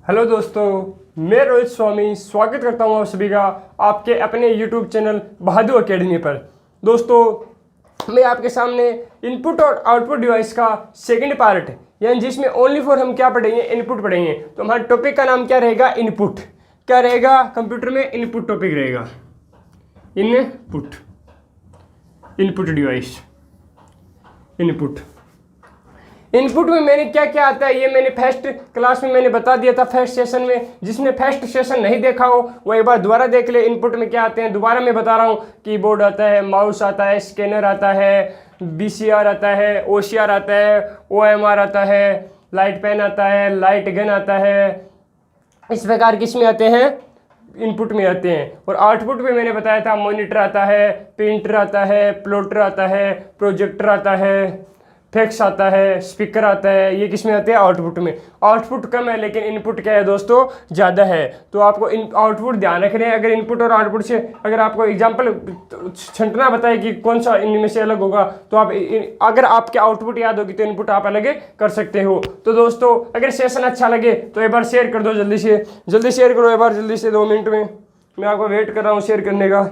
Hello दोस्तों, मैं रोहित स्वामी स्वागत करता हूं आप सभी का आपके अपने यूट्यूब चैनल बहादुर एकेडमी पर। दोस्तों, मैं आपके सामने इनपुट और आउटपुट डिवाइस का सेकंड पार्ट यानी जिसमें ओनली फॉर हम क्या पढ़ेंगे, इनपुट पढ़ेंगे। तो हमारे टॉपिक का नाम क्या रहेगा, इनपुट। क्या रहेगा कंप्यूटर में, इनपुट टॉपिक रहेगा। इनपुट डिवाइस, इनपुट में मैंने क्या क्या आता है ये मैंने फर्स्ट क्लास में मैंने बता दिया था, फर्स्ट सेशन में। जिसने फर्स्ट सेशन नहीं देखा हो वो एक बार दोबारा देख ले। इनपुट में क्या आते हैं दोबारा मैं बता रहा हूँ। कीबोर्ड आता है, माउस आता है, स्कैनर आता है, बीसीआर आता है, ओसीआर आता है, ओएमआर आता है, लाइट पेन आता है, लाइट गन आता है। इस प्रकार किसमें आते हैं, इनपुट में आते हैं। और आउटपुट में मैंने बताया था मॉनिटर आता है, प्रिंटर आता है, प्लॉटर आता है, प्रोजेक्टर आता है, फैक्स आता है, स्पीकर आता है। ये किस में आते हैं, आउटपुट में। आउटपुट कम है लेकिन इनपुट क्या है दोस्तों, ज़्यादा है। तो आपको आउटपुट ध्यान रखने हैं। अगर इनपुट और आउटपुट से अगर आपको एग्जांपल छंटना बताए कि कौन सा इनमें से अलग होगा तो आप अगर आपके आउटपुट याद होगी तो इनपुट आप अलग कर सकते हो। तो दोस्तों, अगर सेशन अच्छा लगे तो एक बार शेयर कर दो, जल्दी शेयर करो एक बार, जल्दी से 2 मिनट में। मैं आपको वेट कर रहा हूँ शेयर करने का।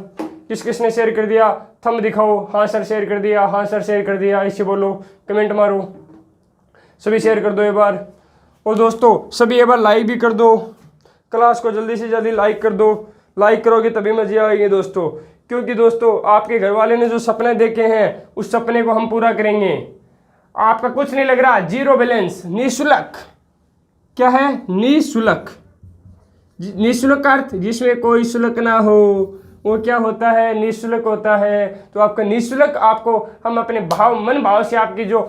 किसने शेयर कर दिया, थंब दिखाओ। हाँ सर शेयर कर दिया, हाँ सर शेयर कर दिया, ऐसे बोलो, कमेंट मारो। सभी शेयर कर दो एक बार। और दोस्तों सभी एक बार लाइक भी कर दो, क्लास को जल्दी से जल्दी लाइक कर दो। लाइक करोगे तभी मजे आएंगे दोस्तों, क्योंकि दोस्तों आपके घर वाले ने जो सपने देखे हैं उस सपने को हम पूरा करेंगे। आपका कुछ नहीं लग रहा, जीरो बैलेंस, निःशुल्क। क्या है, निःशुल्क। निःशुल्क का अर्थ जिसमें कोई शुल्क ना हो, वो क्या होता है, निःशुल्क होता है। तो आपका निःशुल्क, आपको हम अपने मन भाव से आपकी जो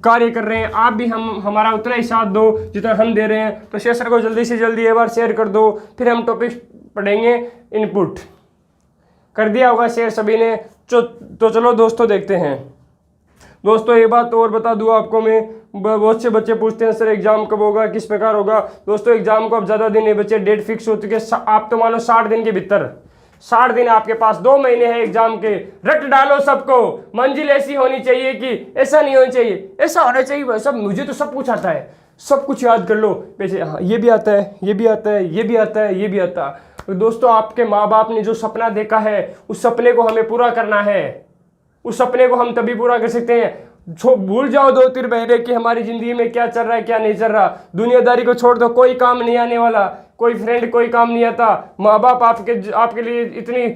कार्य कर रहे हैं आप भी हमारा उतना ही साथ दो जितना हम दे रहे हैं। तो सेशन को जल्दी से जल्दी एक बार शेयर कर दो। फिर हम टॉपिक पढ़ेंगे इनपुट। कर दिया होगा शेयर सभी ने। तो चलो दोस्तों देखते हैं। दोस्तों एक बात और बता दूँ आपको मैं, बहुत से बच्चे पूछते हैं सर एग्जाम कब होगा, किस प्रकार होगा। दोस्तों एग्जाम को अब ज़्यादा दिन नहीं बचे, डेट फिक्स हो चुकी है। आप तो मानो 60 दिन के भीतर, 60 दिन आपके पास, 2 महीने हैं एग्जाम के। रट डालो सबको। मंजिल ऐसी होनी चाहिए कि ऐसा नहीं होनी चाहिए, ऐसा होना चाहिए भाई। सब मुझे तो सब कुछ आता है, सब कुछ याद कर लो। वैसे हाँ ये भी आता है, ये भी आता है, ये भी आता है, ये भी आता है। तो दोस्तों आपके माँ बाप ने जो सपना देखा है उस सपने को हमें पूरा करना है। उस सपने को हम तभी पूरा कर सकते हैं। भूल जाओ 2-3 महीने कि हमारी जिंदगी में क्या चल रहा है क्या नहीं चल रहा। दुनियादारी को छोड़ दो, कोई काम नहीं आने वाला, कोई फ्रेंड कोई काम नहीं आता। माँ बाप आपके लिए इतनी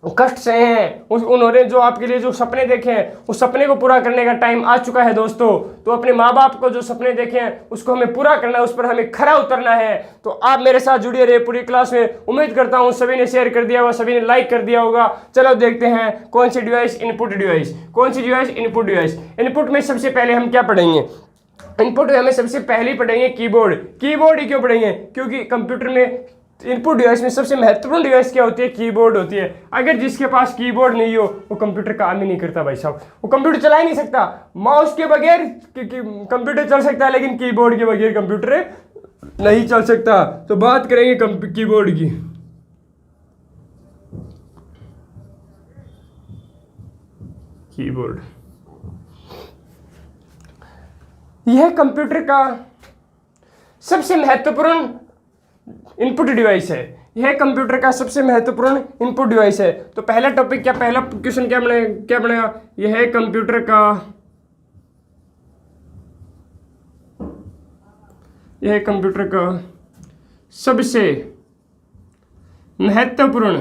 कष्ट सहे हैं, उन्होंने जो आपके लिए जो सपने देखे हैं उस सपने को पूरा करने का टाइम आ चुका है दोस्तों। तो अपने माँ बाप को जो सपने देखे हैं उसको हमें पूरा करना है, उस पर हमें खरा उतरना है। तो आप मेरे साथ जुड़े रहे पूरी क्लास में। उम्मीद करता हूँ सभी ने शेयर कर दिया होगा, सभी ने लाइक कर दिया होगा। चलो देखते हैं कौन सी डिवाइस, इनपुट डिवाइस। कौन सी डिवाइस, इनपुट डिवाइस। इनपुट में सबसे पहले हम क्या पढ़ेंगे, इनपुट में हमें सबसे पहले पढ़ेंगे कीबोर्ड। कीबोर्ड ही क्यों पढ़ेंगे, क्योंकि कंप्यूटर में इनपुट डिवाइस में सबसे महत्वपूर्ण डिवाइस क्या होती है, कीबोर्ड होती है। अगर जिसके पास कीबोर्ड नहीं हो वो कंप्यूटर काम ही नहीं करता भाई साहब, वो कंप्यूटर चला ही नहीं सकता। माउस के बगैर कंप्यूटर चल सकता है लेकिन कीबोर्ड के बगैर कंप्यूटर नहीं चल सकता। तो बात करेंगे कीबोर्ड की। कीबोर्ड यह कंप्यूटर का सबसे महत्वपूर्ण इनपुट डिवाइस है। यह कंप्यूटर का सबसे महत्वपूर्ण इनपुट डिवाइस है। तो पहला टॉपिक क्या, पहला क्वेश्चन क्या बनेगा, यह है कंप्यूटर का, यह कंप्यूटर का सबसे महत्वपूर्ण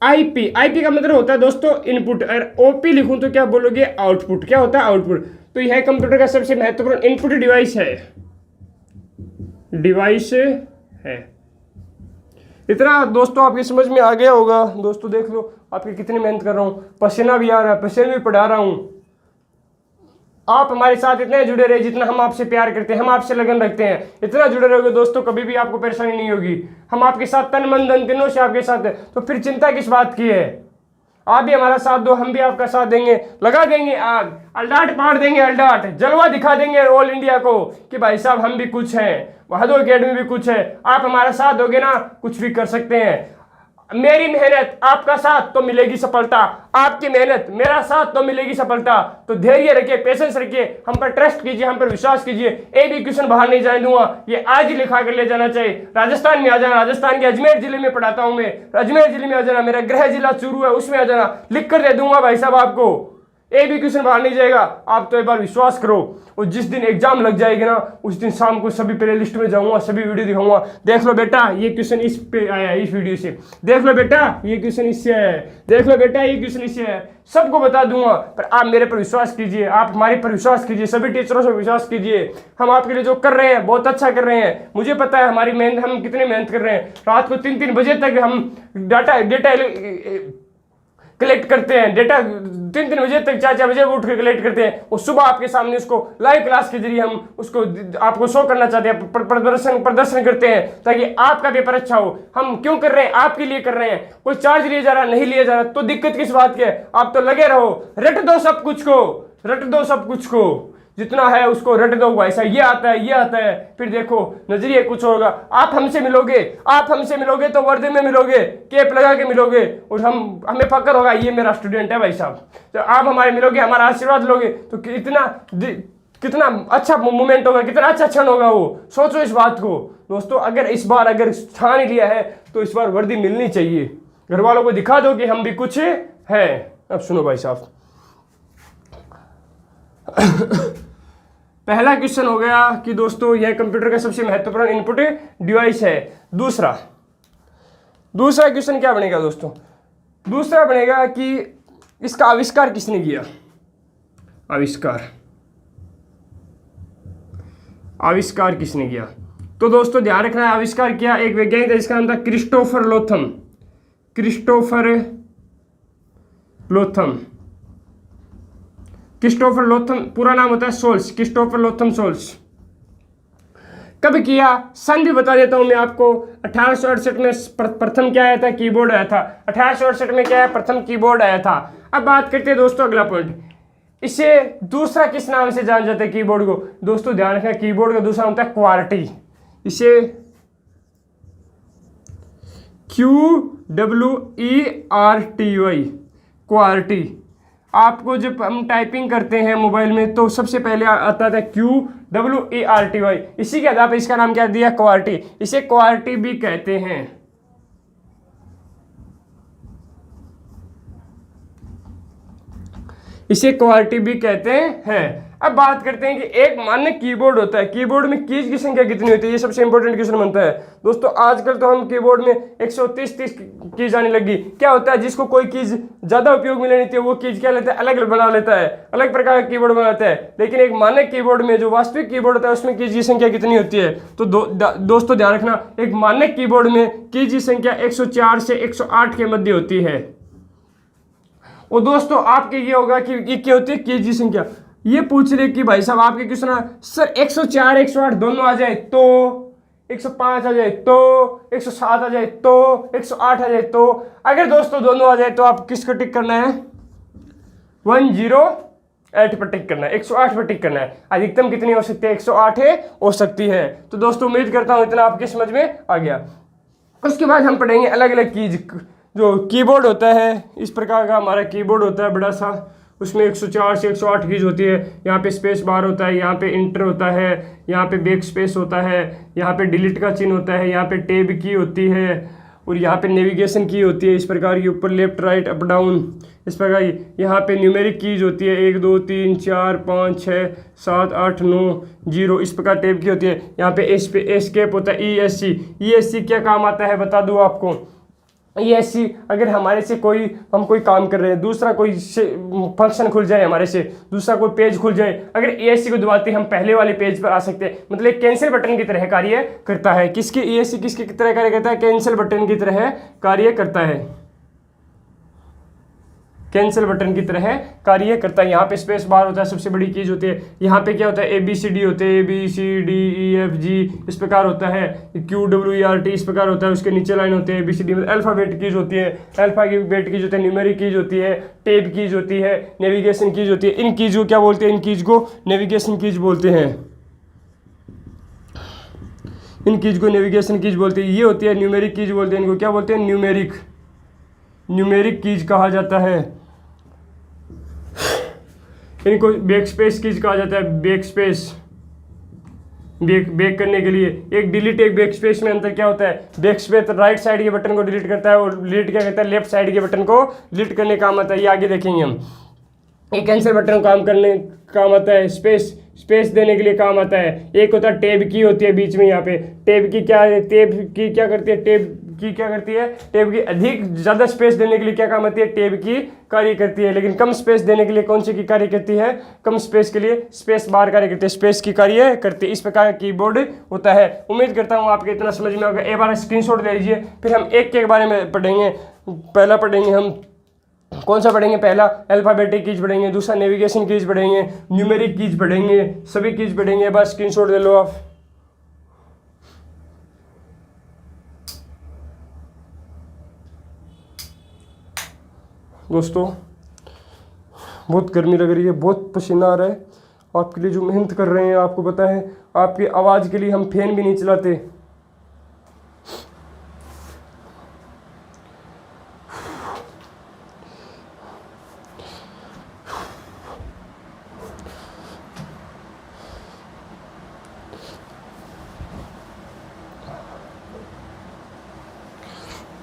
आईपी का मतलब होता है दोस्तों इनपुट। और ओपी लिखूं तो क्या बोलोगे, आउटपुट। क्या होता है, आउटपुट। तो यह कंप्यूटर का सबसे महत्वपूर्ण इनपुट डिवाइस है। इतना दोस्तों आपकी समझ में आ गया होगा। दोस्तों देख लो आपकी कितनी मेहनत कर रहा हूँ, पसीना भी आ रहा है, पसीने भी पढ़ा रहा हूँ। आप हमारे साथ इतने जुड़े रहे जितना हम आपसे प्यार करते हैं, हम आपसे लगन रखते हैं। इतना जुड़े रहोगे दोस्तों कभी भी आपको परेशानी नहीं होगी। हम आपके साथ तन मन धन तीनों से आपके साथ है। तो फिर चिंता किस बात की है। आप भी हमारा साथ दो, हम भी आपका साथ देंगे। लगा देंगे आग, अल्डाट पाड़ देंगे, अल्डाट जलवा दिखा देंगे ऑल इंडिया को कि भाई साहब हम भी कुछ हैं, बहादुर एकेडमी भी कुछ है। आप हमारा साथ दोगे ना, कुछ भी कर सकते हैं। मेरी मेहनत आपका साथ तो मिलेगी सफलता, आपकी मेहनत मेरा साथ तो मिलेगी सफलता। तो धैर्य रखिए, पेशेंस रखिए, हम पर ट्रस्ट कीजिए, हम पर विश्वास कीजिए। एक भी क्वेश्चन बाहर नहीं जाने दूंगा, ये आज ही लिखा कर ले जाना चाहिए। राजस्थान में आ जाना, राजस्थान के अजमेर जिले में पढ़ाता हूं मैं, अजमेर जिले में आ जाना, मेरा गृह जिला चूरू है, उसमें आ जाना, लिख कर दे दूंगा भाई साहब आपको। एक भी क्वेश्चन बाहर नहीं जाएगा, आप तो एक बार विश्वास करो। और जिस दिन एग्जाम लग जाएगी ना, उस दिन शाम को सभी प्ले लिस्ट में जाऊंगा, सभी वीडियो दिखाऊंगा। देख लो बेटा ये क्वेश्चन इस पे आया है, इस वीडियो से देख लो बेटा ये क्वेश्चन इससे आया है, देख लो बेटा ये क्वेश्चन इससे आया है, सबको बता दूंगा। पर आप मेरे पर विश्वास कीजिए, आप हमारे पर विश्वास कीजिए, सभी टीचरों से विश्वास कीजिए। हम आपके लिए जो कर रहे हैं बहुत अच्छा कर रहे हैं, मुझे पता है हमारी मेहनत, हम कितनी मेहनत कर रहे हैं। रात को 3-3 बजे तक हम डाटा कलेक्ट करते हैं, डेटा 3-3 बजे तक, 4-4 बजे उठ कर कलेक्ट करते हैं। और सुबह आपके सामने उसको लाइव क्लास के जरिए हम उसको आपको शो करना चाहते हैं, प्रदर्शन करते हैं, ताकि आपका पेपर अच्छा हो। हम क्यों कर रहे हैं? आपके लिए कर रहे हैं। कोई चार्ज लिया जा रहा, नहीं लिया जा रहा, तो दिक्कत किस बात की है? आप तो लगे रहो, रट दो सब कुछ को, रट दो सब कुछ को, जितना है उसको रट दो। ऐसा ये आता है, ये आता है, फिर देखो नजरिए कुछ होगा। आप हमसे मिलोगे, आप हमसे मिलोगे तो वर्दी में मिलोगे, केप लगा के मिलोगे, और हमें फक्र होगा ये मेरा स्टूडेंट है भाई साहब। तो आप हमारे मिलोगे, हमारा आशीर्वाद लोगे, तो कितना अच्छा मोमेंट होगा, कितना अच्छा क्षण होगा वो। सोचो इस बात को दोस्तों। अगर इस बार अगर ठान ही लिया है तो इस बार वर्दी मिलनी चाहिए। घर वालों को दिखा दो कि हम भी कुछ है। अब सुनो भाई साहब, पहला क्वेश्चन हो गया कि दोस्तों यह कंप्यूटर का सबसे महत्वपूर्ण इनपुट डिवाइस है। दूसरा क्वेश्चन क्या बनेगा दोस्तों? दूसरा बनेगा कि इसका आविष्कार किसने किया? आविष्कार किसने किया? तो दोस्तों ध्यान रखना है, आविष्कार किया एक वैज्ञानिक था जिसका नाम था क्रिस्टोफर लोथम। क्रिस्टोफर लोथम पूरा नाम होता है सोल्स, क्रिस्टोफर लोथम सोल्स। कब किया? सन भी बता देता हूं मैं आपको। 1868 में प्रथम क्या आया था? कीबोर्ड आया था। 1868 में क्या है? प्रथम कीबोर्ड आया था। अब बात करते हैं दोस्तों अगला पॉइंट, इसे दूसरा किस नाम से जाना जाता है कीबोर्ड को? दोस्तों ध्यान रखना, कीबोर्ड का दूसरा नाम होता है क्वार्टी। इसे QWERTY, क्वार्टी। आपको जब हम टाइपिंग करते हैं मोबाइल में तो सबसे पहले आता था QWERTY, इसी के आधार पर इसका नाम क्या दिया? क्वार्टी। इसे क्वार्टी भी कहते हैं। इसे क्वार्टी भी कहते हैं। अब बात करते हैं कि एक मानक कीबोर्ड होता है, कीबोर्ड में कीज की संख्या कितनी होती है? ये सबसे इंपॉर्टेंट क्वेश्चन बनता है दोस्तों। आजकल तो हम कीबोर्ड में 130 कीज आने लगी। क्या होता है, जिसको कोई कीज ज्यादा उपयोग में लेनी थी वो कीज क्या लेता है? अलग बना लेता है, अलग प्रकार का कीबोर्ड बनाता है। लेकिन एक मानक कीबोर्ड में जो वास्तविक कीबोर्ड होता है उसमें कीज की संख्या कितनी होती है? तो दोस्तों ध्यान रखना, एक मानक कीबोर्ड में कीज की संख्या 104 से 108 के मध्य होती है। और दोस्तों आपके ये होगा कि ये क्या होती है कीज की संख्या? ये पूछ रहे कि भाई साहब आपके क्वेश्चन सर 104 108 दोनों आ जाए तो, 105 आ जाए तो, 107 आ जाए तो, 108 आ जाए तो। अगर दोस्तों दोनों आ जाए तो आप किसको टिक करना है? 108 पर टिक करना है, 108 पर टिक करना है। अधिकतम कितनी हो सकती है? 108 हो सकती है। तो दोस्तों उम्मीद करता हूं इतना आपके समझ में आ गया। उसके बाद हम पढ़ेंगे अलग अलग कीज। जो कीबोर्ड होता है, इस प्रकार का हमारा कीबोर्ड होता है बड़ा सा, उसमें 104 से 108 कीज होती है। यहाँ पे स्पेस बार होता है, यहाँ पे इंटर होता है, यहाँ पे बैक स्पेस होता है, यहाँ पे डिलीट का चिन्ह होता है, यहाँ पे टैब की होती है, और यहाँ पे नेविगेशन की होती है इस प्रकार की, ऊपर लेफ्ट राइट अप डाउन इस प्रकार की। यहाँ पे न्यूमेरिक कीज होती है 1 2 3 4 5 6 7 8 9 0 इस प्रकार टैब की होती है। यहाँ पे एस्केप होता है, ESC क्या काम आता है बता दूँ आपको। ESC अगर हमारे से हम कोई काम कर रहे हैं, दूसरा कोई फंक्शन खुल जाए, हमारे से दूसरा कोई पेज खुल जाए, अगर ESC को दबाते हम पहले वाले पेज पर आ सकते हैं। मतलब कैंसिल बटन की तरह कार्य करता है। किसके ESC किसकी तरह कार्य करता है? कैंसिल बटन की तरह कार्य करता है, कैंसिल बटन की तरह कार्य करता है। यहाँ पे स्पेस बार होता है, सबसे बड़ी कीज होती है। यहाँ पे क्या होता है? ABCD होते हैं, ABCDEFG इस प्रकार होता है। QWERT इस प्रकार होता है। उसके नीचे लाइन होते हैं ABCD में। अल्फ़ाबेट कीज होती है, अल्फ़ाबेट कीज होती है, न्यूमेरिक कीज होती है, टैब कीज होती है, नेविगेशन कीज होती है। इन कीज को क्या बोलते हैं? इन कीज को नेविगेशन कीज बोलते हैं। इन कीज को नेविगेशन कीज बोलते हैं। ये होती है न्यूमेरिक कीज बोलते हैं। इनको क्या बोलते हैं? न्यूमेरिक न्यूमेरिक कीज कहा जाता है। इनको बैकस्पेस कीज कहा जाता है। बैकस्पेस, बैक करने के लिए एक डिलीट एक बैकस्पेस में अंतर क्या होता है? बैकस्पेस राइट साइड के बटन को डिलीट करता है और डिलीट क्या करता है? लेफ्ट साइड के बटन को डिलीट करने काम आता है। ये आगे देखेंगे हम। एक कैंसिल बटन काम करने काम आता है। स्पेस देने के लिए काम आता है। एक होता है टैब की होती है बीच में, यहाँ पे टैब की क्या है? टैब की क्या करती है? टैब की अधिक ज़्यादा स्पेस देने के लिए क्या काम आती है? टैब की कार्य करती है। लेकिन कम स्पेस देने के लिए कौन सी की कार्य करती है? कम स्पेस के लिए स्पेस बार कार्य करती है, स्पेस की कार्य करती है। इस प्रकार का कीबोर्ड होता है। उम्मीद करता हूँ आपके इतना समझ में होगा। एक बार स्क्रीनशॉट ले लीजिए, फिर हम एक के बारे में पढ़ेंगे। पहला पढ़ेंगे हम, कौन सा पढ़ेंगे? पहला अल्फ़ाबेटिक कीज पढ़ेंगे, दूसरा नेविगेशन कीज पढ़ेंगे, न्यूमेरिक कीज पढ़ेंगे, सभी कीज पढ़ेंगे। बस स्क्रीनशॉट ले लो आप। दोस्तों बहुत गर्मी लग रही है, बहुत पसीना आ रहा है। आपके लिए जो मेहनत कर रहे हैं, आपको पता है आपकी आवाज़ के लिए हम फैन भी नहीं चलाते।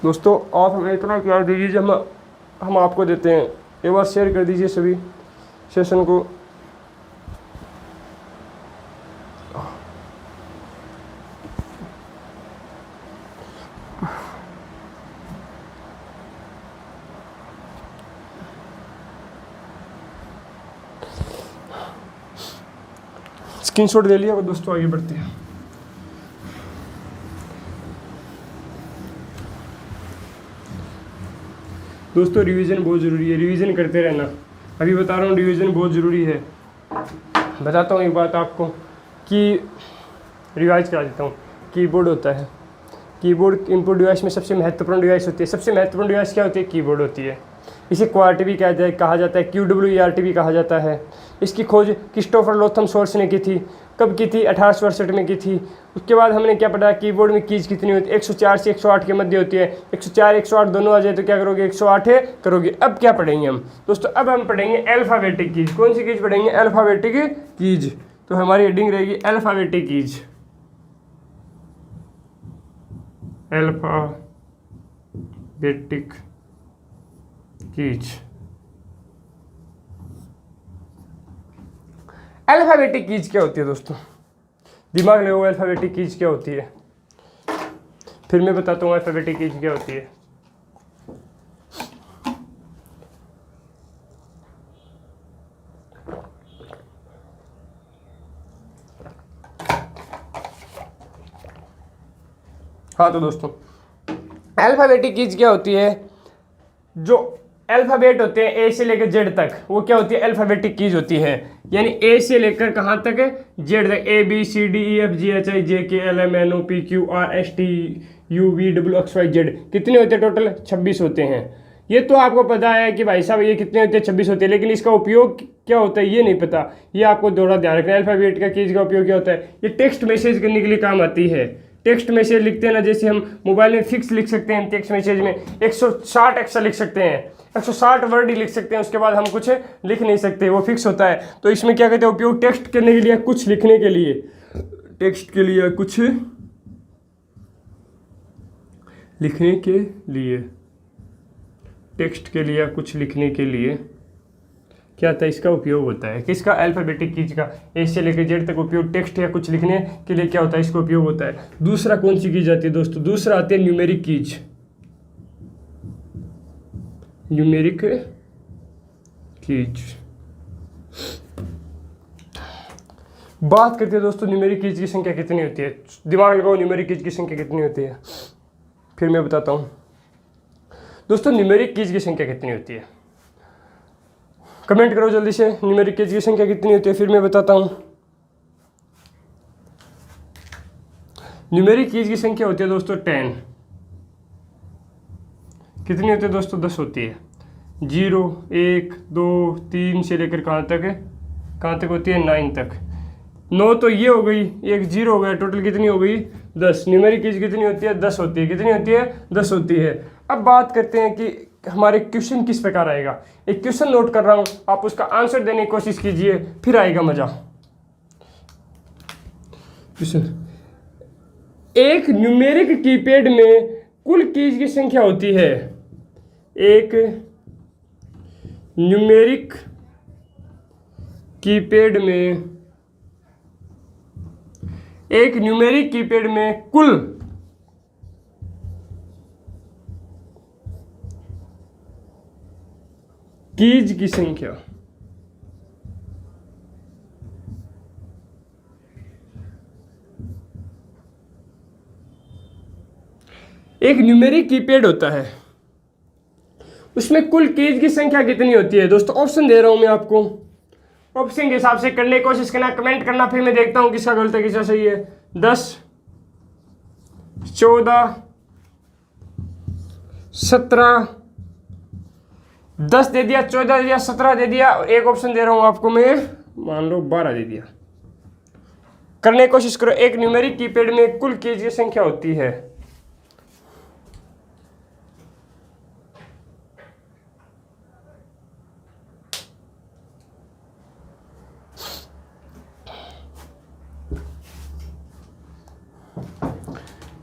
दोस्तों आप हमें इतना प्यार दीजिए जो हम आपको देते हैं। एक बार शेयर कर दीजिए सभी सेशन को। स्क्रीनशॉट ले लिया और दोस्तों आगे बढ़ते हैं। दोस्तों रिवीजन बहुत ज़रूरी है, रिवीजन करते रहना। अभी बता रहा हूँ रिवीजन बहुत ज़रूरी है। बताता हूँ एक बात आपको कि रिवाइज करा देता हूँ। कीबोर्ड होता है, कीबोर्ड इनपुट डिवाइस में सबसे महत्वपूर्ण डिवाइस होती है। सबसे महत्वपूर्ण डिवाइस क्या होती है? कीबोर्ड होती है। इसे क्वार्ट भी कहा जाता है, QWERT भी कहा जाता है। इसकी खोज क्रिस्टोफर लोथम सोर्स ने की थी। कब की थी? 1862 में की थी। उसके बाद हमने क्या पढ़ा? कीबोर्ड में कीज कितनी होती है? 104 से 108 के मध्य होती है। 104 108 दोनों आ जाए तो क्या करोगे? 108 करोगे। अब क्या पढ़ेंगे हम दोस्तों? अब हम पढ़ेंगे अल्फ़ाबेटिक कीज। कौन सी कीज पढ़ेंगे? Alphabetic keys. तो हमारी हेडिंग रहेगी alphabetic keys. Alphabetic keys. Alphabetic keys क्या होती है दोस्तों? दिमाग लगाओ, अल्फ़ाबेटिक कीज क्या होती है? फिर मैं बताता हूँ अल्फ़ाबेटिक कीज क्या होती है। हाँ तो दोस्तों अल्फ़ाबेटिक कीज क्या होती है? जो अल्फ़ाबेट होते हैं ए से लेकर जेड तक, वो क्या होती है? अल्फ़ाबेटिक कीज होती है। यानी ए से लेकर कहाँ तक? जेड तक। ABCDEFGHIJKLMNOPQRSTUVWXYZ कितने होते हैं टोटल? 26 होते हैं। ये तो आपको पता है कि भाई साहब ये कितने होते हैं? 26 होते हैं। लेकिन इसका उपयोग क्या होता है ये नहीं पता। ये आपको थोड़ा ध्यान रखना है। अल्फ़ाबेट का कीज का उपयोग क्या होता है? ये टेक्स्ट मैसेज करने के लिए काम आती है। टेक्स्ट मैसेज लिखते हैं ना, जैसे हम मोबाइल में फिक्स लिख सकते हैं। टेक्स्ट मैसेज में 160 अक्षर लिख सकते हैं, 160 वर्ड ही लिख सकते हैं। उसके बाद हम कुछ लिख नहीं सकते, वो फिक्स होता है। तो इसमें क्या कहते हैं? उपयोग टेक्स्ट करने के लिए, कुछ लिखने के लिए, टेक्स्ट के लिए, कुछ लिखने के लिए, टेक्स्ट के लिए, कुछ लिखने के लिए क्या होता है? इसका उपयोग होता है। किसका? अल्फ़ाबेटिक कीज का। ए से लेकर जेड तक उपयोग टेक्स्ट या कुछ लिखने के लिए क्या होता है? इसका उपयोग होता है। दूसरा कौन सी कीज आती है दोस्तों? दूसरा आती है न्यूमेरिक कीज। Numeric keys. बात करते हैं दोस्तों न्यूमेरिक कीज की संख्या कितनी होती है। दिमाग लगाओ, न्यूमेरिक कीज की संख्या कितनी होती है? फिर मैं बताता हूँ दोस्तों न्यूमेरिक कीज की संख्या कितनी होती है। कमेंट करो जल्दी से, न्यूमेरिक कीज की संख्या कितनी होती है? फिर मैं बताता हूँ। न्यूमेरिक कीज की संख्या होती है दोस्तों 10। कितनी होती है दोस्तों? 10 होती है। 0 1 2 3 से लेकर कहाँ तक होती है? 9 तक। 9 तो ये हो गई, एक 0 हो गया, टोटल कितनी हो गई? 10। न्यूमेरिक कीज कितनी होती है? 10 होती है। कितनी होती है? 10 होती है। अब बात करते हैं कि हमारे क्वेश्चन किस प्रकार आएगा। एक क्वेश्चन नोट कर रहा हूं, आप उसका आंसर देने की कोशिश कीजिए, फिर आएगा मजा। क्वेश्चन, एक न्यूमेरिक कीपैड में कुल कीज की संख्या होती है। एक न्यूमेरिक कीपैड में कुल कीज की संख्या एक न्यूमेरिक कीपैड होता है, उसमें कुल कीज की संख्या कितनी होती है। दोस्तों ऑप्शन दे रहा हूं मैं आपको, ऑप्शन के हिसाब से करने की कोशिश करना, कमेंट करना, फिर मैं देखता हूं किसका गलत है किसका सही है। 10, 14, 17, 10 दे दिया, 14 दे दिया, 17 दे दिया, और एक ऑप्शन दे रहा हूं आपको मैं, मान लो 12 दे दिया। करने की कोशिश करो। एक न्यूमेरिक कीपैड में कुल कीज की संख्या होती है।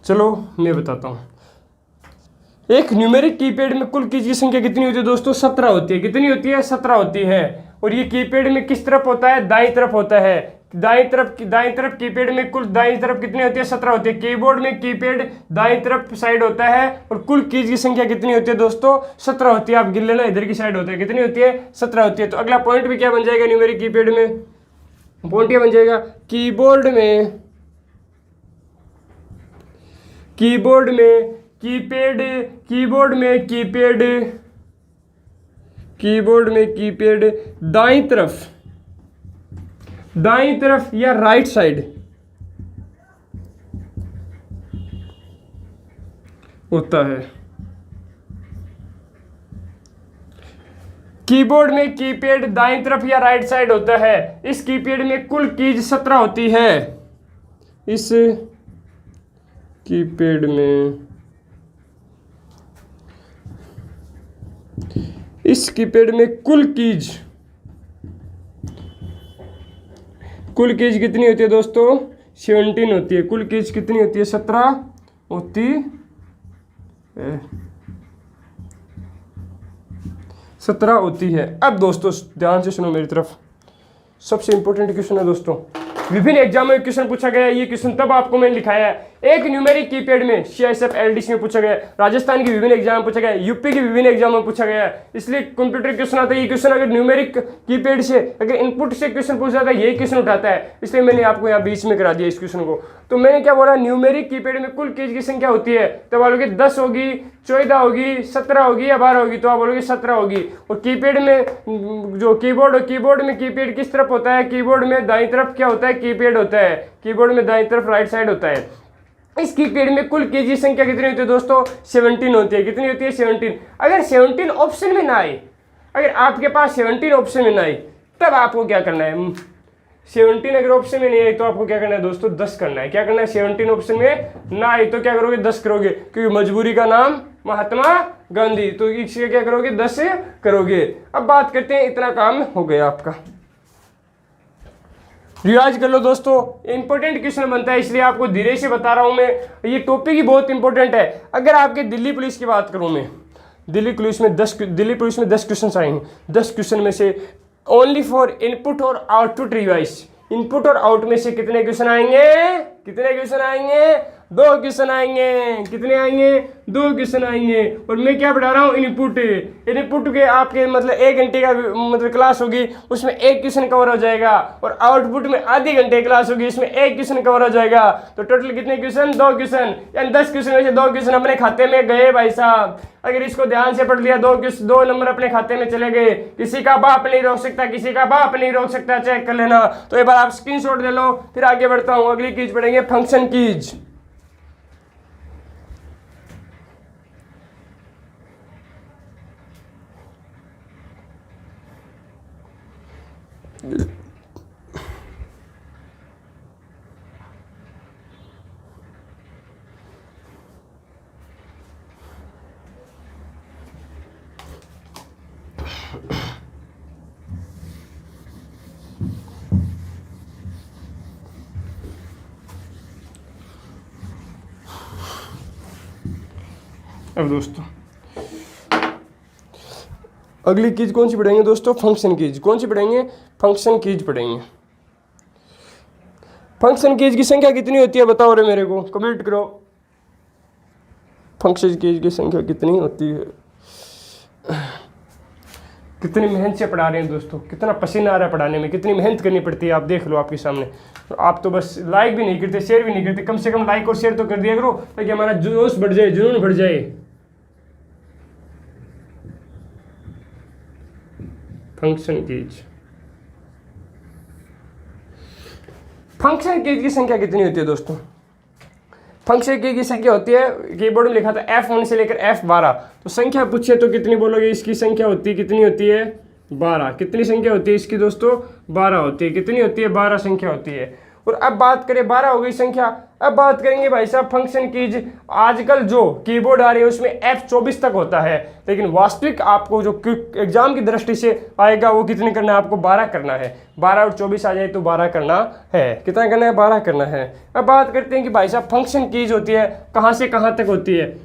चलो मैं बताता हूं। एक न्यूमेरिक कीपैड में कुल कीज की संख्या कितनी होती है दोस्तों? 17 होती है। कितनी होती है? 17 होती है। और ये कीपैड में किस तरफ होता है? दाईं तरफ होता है। दाईं तरफ कीपैड में कुल दाईं तरफ कितनी होती है? 17 होती है। कीबोर्ड में कीपैड दाईं तरफ साइड होता है और कुल कीज की संख्या कितनी होती है दोस्तों? 17 होती है। आप गिन लेना, इधर की साइड होता है। कितनी होती है? 17 होती है। तो अगला पॉइंट भी क्या बन जाएगा न्यूमेरिक कीपैड में? पॉइंट क्या बन जाएगा? कीबोर्ड में कीपैड दाईं तरफ या राइट साइड होता है। कीबोर्ड में कीपैड दाईं तरफ या राइट साइड होता है। इस कीपैड में कुल कीज 17 होती है। इस कीपैड में कुल कीज कितनी होती है दोस्तों? 17 होती है। कुल कीज कितनी होती है? 17 होती है। 17 होती है। अब दोस्तों ध्यान से सुनो मेरी तरफ, सबसे इंपॉर्टेंट क्वेश्चन है दोस्तों। विभिन्न एग्जामों में क्वेश्चन पूछा गया है। ये क्वेश्चन तब आपको मैंने लिखाया है। एक न्यूमेरिक कीपैड में CISF LDC में पूछा गया है, राजस्थान की विभिन्न एग्जाम में पूछा गया है, यूपी की विभिन्न एग्जाम में पूछा गया है। इसलिए कंप्यूटर क्वेश्चन आता है। ये क्वेश्चन अगर न्यूमेरिक कीपैड से अगर इनपुट से क्वेश्चन पूछा जाता है, यही क्वेश्चन उठाता है। इसलिए मैंने आपको यहाँ बीच में करा दिया इस क्वेश्चन को। तो मैंने क्या बोला? न्यूमेरिक कीपैड में कुल कीज की संख्या होती है। तो बोलोगे 10 होगी, 14 होगी, 17 होगी या 12 होगी? तो आप बोलोगे 17 होगी। और कीपैड में जो कीबोर्ड में कीपैड किस तरफ होता है? कीबोर्ड में दाईं तरफ क्या होता है? कीपैड होता है। कीबोर्ड में दाईं तरफ राइट साइड होता है। इस कीपैड में कुल कीज की संख्या कितनी होती है दोस्तों? 17 होती है। कितनी होती है? 17। अगर 17 ऑप्शन में ना आए, अगर आपके पास 17 ऑप्शन में ना आए, तब आपको क्या करना है? 17 अगर ऑप्शन में नहीं आए तो आपको क्या करना है दोस्तों? 10 करना है। क्या करना है? 17 ऑप्शन में ना आए तो क्या करोगे? 10 करोगे, क्योंकि मजबूरी का नाम महात्मा गांधी। तो इसके क्या करोगे? 10 करोगे। अब बात करते हैं, इतना काम हो गया आपका। रिवाज कर लो दोस्तों। इंपॉर्टेंट क्वेश्चन बनता है, इसलिए आपको धीरे से बता रहा हूं मैं। ये टॉपिक ही बहुत इंपॉर्टेंट है। अगर आपके दिल्ली पुलिस की बात करूं मैं, दिल्ली पुलिस में 10 क्वेश्चन आए हैं। 10 क्वेश्चन में से ओनली फॉर इनपुट और आउटपुट रिवाइज, इनपुट और आउट में से कितने क्वेश्चन आएंगे? 2 क्वेश्चन आएंगे। कितने आएंगे? 2 क्वेश्चन आएंगे। और मैं क्या पढ़ा रहा हूँ? इनपुट के आपके मतलब 1 घंटे का मतलब क्लास होगी, उसमें 1 क्वेश्चन कवर हो जाएगा। और आउटपुट में आधे घंटे क्लास होगी, इसमें 1 क्वेश्चन कवर हो जाएगा। तो टोटल कितने क्वेश्चन? 2 क्वेश्चन। यानी 10 क्वेश्चन में से 2 क्वेश्चन अपने खाते में गए भाई साहब। अगर इसको ध्यान से पढ़ लिया, 2 नंबर अपने खाते में चले गए। किसी का बाप नहीं रोक सकता, चेक कर लेना। तो एक बार आप स्क्रीनशॉट ले लो, फिर आगे बढ़ता हूँ। अगली कीज पढ़ेंगे, फंक्शन कीज। अब दोस्तों अगली कीज कौन सी पढ़ेंगे दोस्तों? Function keys. कौन सी पढ़ेंगे? फंक्शन कीज पढ़ेंगे। फंक्शन कीज की संख्या कितनी होती है बताओ रे मेरे को, कमेंट करो। फंक्शन कीज की संख्या कितनी होती है? कितनी मेहनत से पढ़ा रहे हैं दोस्तों, कितना पसीना आ रहा है पढ़ाने में, कितनी मेहनत करनी पड़ती है, आप देख लो आपके सामने। तो आप तो बस लाइक भी नहीं करते, शेयर भी नहीं करते, कम से कम लाइक और शेयर तो कर दिया करो ताकि हमारा जोश बढ़ जाए, जुनून बढ़ जाए। फंक्शन कीज, फंक्शन कीज की संख्या कितनी होती है दोस्तों? फंक्शन की संख्या होती है, कीबोर्ड में लिखा था F1 से लेकर F12। तो संख्या पूछे तो कितनी बोलोगे? इसकी संख्या होती है, कितनी होती है? 12। कितनी संख्या होती है इसकी दोस्तों? 12 होती है। कितनी होती है? 12 संख्या होती है। और अब बात करें, 12 हो गई संख्या, अब बात करेंगे भाई साहब फंक्शन कीज। आजकल जो कीबोर्ड आ रही है उसमें F24 तक होता है, लेकिन वास्तविक आपको जो एग्जाम की दृष्टि से आएगा वो कितनी करना है? आपको 12 करना है। 12 और 24 आ जाए तो 12 करना है। कितना करना है? 12 करना है। अब बात करते हैं कि भाई साहब फंक्शन कीज होती है कहाँ से कहाँ तक होती है?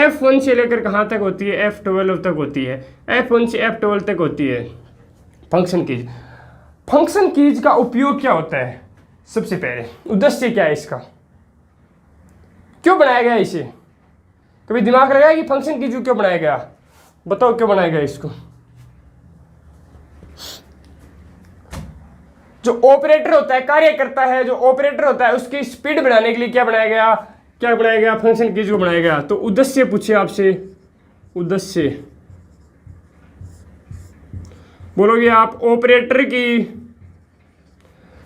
F1 से लेकर कहाँ तक होती है? F12 तक होती है। F1 से F12 तक होती है फंक्शन कीज। फंक्शन कीज का उपयोग क्या होता है? सबसे पहले उद्देश्य क्या है इसका? क्यों बनाया गया इसे? कभी दिमाग लगाया कि फंक्शन कीज क्यों बनाया गया? बताओ क्यों बनाया गया इसको? जो ऑपरेटर होता है, कार्य करता है, जो ऑपरेटर होता है उसकी स्पीड बढ़ाने के लिए क्या बनाया गया? क्या बनाया गया? फंक्शन कीज को बनाया गया। तो उद्देश्य पूछे आपसे, उद्देश्य बोलोगे आप? ऑपरेटर की,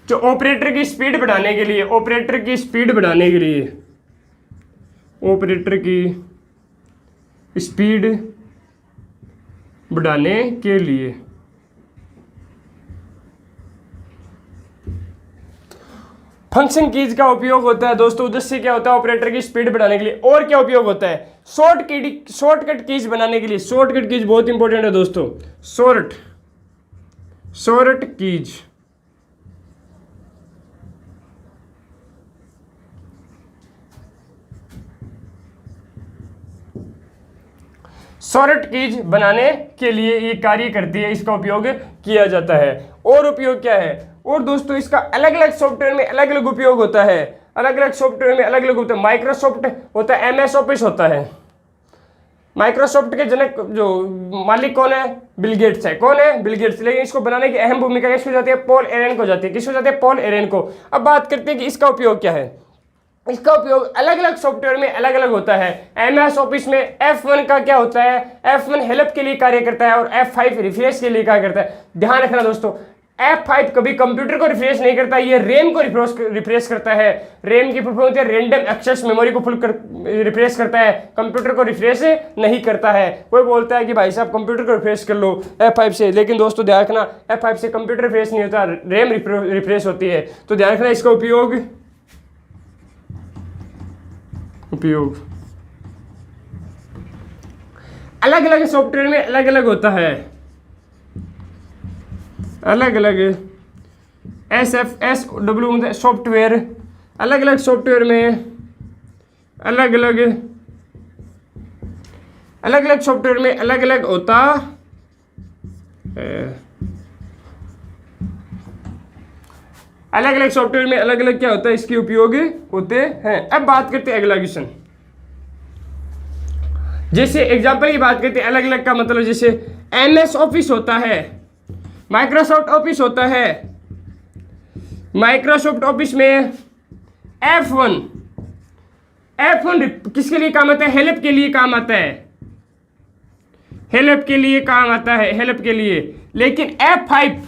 जो ऑपरेटर की स्पीड बढ़ाने के लिए, ऑपरेटर की स्पीड बढ़ाने के लिए, ऑपरेटर की स्पीड बढ़ाने के लिए फंक्शन कीज का उपयोग होता है दोस्तों। उद्देश्य क्या होता है? ऑपरेटर की स्पीड बढ़ाने के लिए। और क्या उपयोग होता है? शॉर्टकट कीज बनाने के लिए। शॉर्टकट कीज बहुत इंपॉर्टेंट है दोस्तों। शॉर्ट कीज, शॉर्ट कीज बनाने के लिए ये कार्य करती है, इसका उपयोग किया जाता है। और उपयोग क्या है? और दोस्तों इसका अलग अलग सॉफ्टवेयर में अलग अलग उपयोग होता है। अलग अलग सॉफ्टवेयर में अलग अलग होता है। माइक्रोसॉफ्ट होता है, MS ऑफिस होता है। माइक्रोसॉफ्ट के जनक जो मालिक कौन है? बिल गेट्स है। कौन है? Bill Gates. लेकिन इसको बनाने की अहम भूमिका किसको जाती है? पॉल एरेन को जाती है। किसको जाती है? पॉल एरेन को। अब बात करते हैं कि इसका उपयोग क्या है। इसका उपयोग अलग अलग सॉफ्टवेयर में अलग अलग होता है। MS ऑफिस में F1 का क्या होता है? F1 हेल्प के लिए कार्य करता है और F5 रिफ्रेश के लिए कार्य करता है। ध्यान रखना दोस्तों, F5 कभी कंप्यूटर को रिफ्रेश नहीं करता, ये रैम को रिफ्रेश करता है। रैम की फुल फॉर्म होती है रैंडम एक्सेस मेमोरी को रिफ्रेश करता है, कंप्यूटर को रिफ्रेश नहीं करता है। कोई बोलता है कि भाई साहब कंप्यूटर को रिफ्रेश कर लो F5 से, लेकिन दोस्तों ध्यान रखना F5 से कंप्यूटर रिफ्रेश नहीं होता, रैम रिफ्रेश होती है। तो ध्यान रखना इसका उपयोग अलग अलग सॉफ्टवेयर में अलग अलग होता है। अलग अलग SFSW सॉफ्टवेयर, अलग अलग सॉफ्टवेयर में अलग अलग सॉफ्टवेयर में अलग अलग होता है। अलग अलग सॉफ्टवेयर में अलग अलग क्या होता है? इसके उपयोग होते हैं। अब बात करते हैं अगला क्वेश्चन। जैसे एग्जांपल की बात करते हैं, अलग अलग का मतलब जैसे MS ऑफिस होता है, माइक्रोसॉफ्ट ऑफिस होता है। माइक्रोसॉफ्ट ऑफिस में F1 किसके लिए काम आता है? हेल्प के लिए काम आता है। हेल्प के लिए काम आता है, हेल्प के लिए। लेकिन F5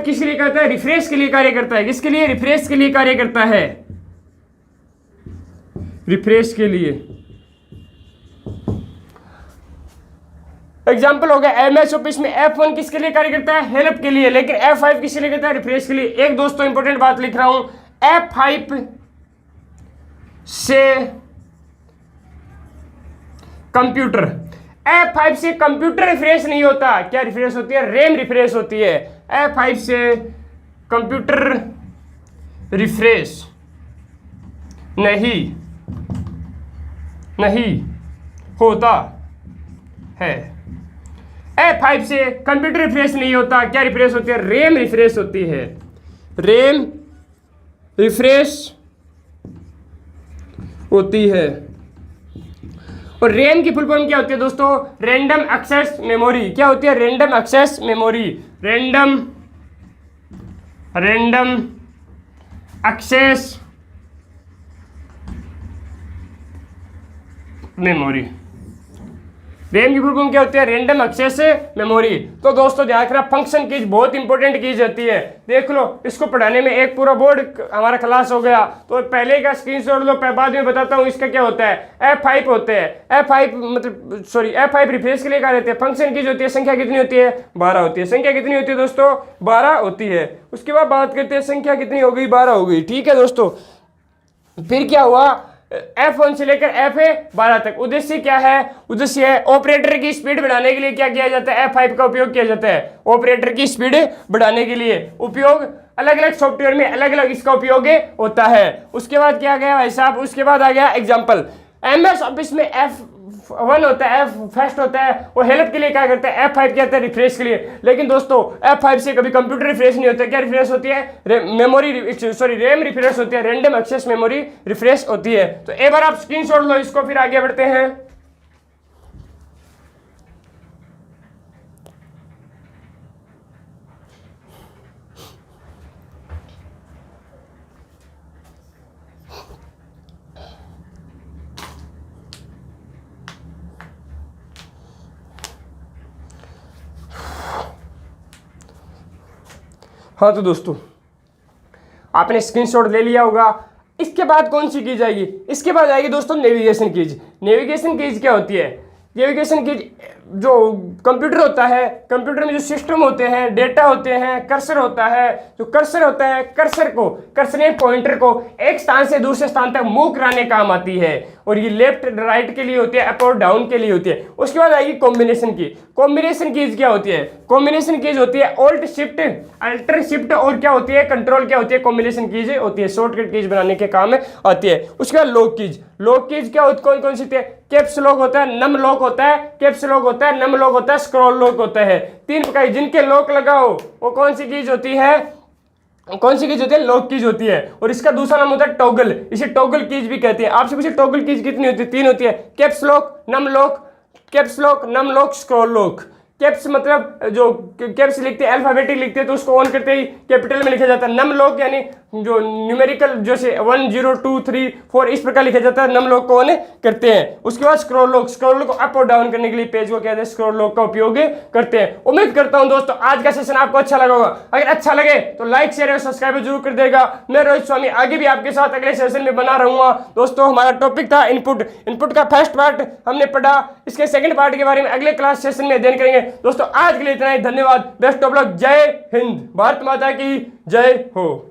किसके लिए करता है? रिफ्रेश के लिए कार्य करता है। किसके लिए? रिफ्रेश के लिए कार्य करता है। रिफ्रेश के लिए। एग्जाम्पल हो गया MS ऑफिस में F1 किसके लिए कार्य करता है? हेल्प के लिए। लेकिन F5 किसके लिए करता है? रिफ्रेश के लिए। एक दोस्तों इंपॉर्टेंट बात लिख रहा हूं, F5 से कंप्यूटर F5 से कंप्यूटर रिफ्रेश नहीं होता, क्या रिफ्रेश होती है? रैम रिफ्रेश होती है। F5 से कंप्यूटर रिफ्रेश नहीं होता है। F5 से कंप्यूटर रिफ्रेश नहीं होता, क्या रिफ्रेश होती है? रैम रिफ्रेश होती है। रैम रिफ्रेश होती है। और रैम की फुल फॉर्म क्या होती है दोस्तों? Random access memory. क्या होती है? Random access memory. Random access memory. RAM की फुल फॉर्म क्या होती है? रैंडम एक्सेस मेमोरी। तो दोस्तों ध्यान रखना, फंक्शन कीज बहुत इंपॉर्टेंट कीज होती है। देख लो, इसको पढ़ाने में एक पूरा बोर्ड हमारा क्लास हो गया। तो पहले का स्क्रीनशॉट लो, बाद में बताता हूँ इसका क्या होता है। F5 होते हैं। F5 रिफ्रेश के लिए क्या रहते हैं? फंक्शन कीज होती है। संख्या कितनी होती है? 12 होती है। संख्या कितनी होती है दोस्तों? 12 होती है। उसके बाद बात करते हैं संख्या कितनी हो गई? 12 हो गई। ठीक है दोस्तों, फिर क्या हुआ? F1 से लेकर F12 तक उद्देश्य क्या है? उद्देश्य है ऑपरेटर की स्पीड बढ़ाने के लिए क्या किया जाता है? F5 का उपयोग किया जाता है। ऑपरेटर की स्पीड बढ़ाने के लिए उपयोग अलग अलग सॉफ्टवेयर में अलग अलग इसका उपयोग होता है। उसके बाद क्या गया भाई साहब? उसके बाद आ गया एग्जाम्पल। MS ऑफिस में F1 होता है, फर्स्ट होता है, वो हेल्प के लिए क्या करता है? F5 क्या होता है? रिफ्रेश के लिए। लेकिन दोस्तों F5 से कभी कंप्यूटर रिफ्रेश नहीं होता। क्या रिफ्रेश होती है? रैम रिफ्रेश होती है। रैंडम एक्सेस मेमोरी रिफ्रेश होती है। तो एक बार आप स्क्रीनशॉट लो इसको, फिर आगे बढ़ते हैं। हाँ तो दोस्तों, आपने स्क्रीनशॉट ले लिया होगा। इसके बाद कौन सी कीज आएगी? इसके बाद आएगी दोस्तों नेविगेशन कीज। नेविगेशन कीज क्या होती है? नेविगेशन कीज जो कंप्यूटर होता है, कंप्यूटर में जो सिस्टम होते हैं, डेटा होते हैं, कर्सर होता है। जो कर्सर होता है, कर्सर पॉइंटर को एक स्थान से दूसरे स्थान तक मूव कराने काम आती है। और ये लेफ्ट राइट के लिए होती है, अप और डाउन के लिए होती है। उसके बाद आएगी कॉम्बिनेशन की। कॉम्बिनेशन कीज क्या होती है? कॉम्बिनेशन कीज होती है ऑल्ट शिफ्ट, अल्टर शिफ्ट, और क्या होती है? कंट्रोल। क्या होती है? कॉम्बिनेशन कीज होती है, शॉर्टकट कीज बनाने के काम में आती है। उसके बाद लॉक कीज। लॉक कीज क्या होती? कौन कौन सी होती है? कैप्स लॉक होता है, नम लॉक होता है, कैप्स लॉक होता है, नम लॉक होता है, स्क्रॉल लॉक होता है। 3 प्रकार जिनके लॉक लगाओ वो कौन सी कीज होती है? कौन सी कीज होती है? लॉक कीज होती है। और इसका दूसरा नाम होता है टॉगल। इसे टॉगल कीज भी कहते हैं। आपसे पूछे टॉगल कीज कितनी होती है? 3 होती है। Caps lock, num lock, caps lock, num lock, scroll lock. Caps मतलब जो कैप्स लिखते हैं, अल्फाबेटिक लिखते हैं, तो उसको ऑन करते ही कैपिटल में लिखा जाता है। नम लॉक यानी जो न्यूमेरिकल जैसे 1 0 2 3 4 इस प्रकार लिखा जाता है, नम लॉक को ऑन करते हैं। उसके बाद स्क्रॉल लॉक। स्क्रॉल लॉक को अप और डाउन करने के लिए पेज को कहते हैं स्क्रॉल लॉक का उपयोग करते हैं। उम्मीद करता हूं दोस्तों आज का सेशन आपको अच्छा लगा होगा। अगर अच्छा लगे तो लाइक शेयर और सब्सक्राइब जरूर कर देगा। मैं रोहित स्वामी आगे भी आपके साथ अगले सेशन में बना रहूंगा। दोस्तों हमारा टॉपिक था इनपुट का फर्स्ट पार्ट हमने पढ़ा। इसके सेकंड पार्ट के बारे में अगले क्लास सेशन में अध्ययन करेंगे। दोस्तों आज के लिए इतना ही। धन्यवाद। Best of luck. जय हिंद। भारत माता की जय हो।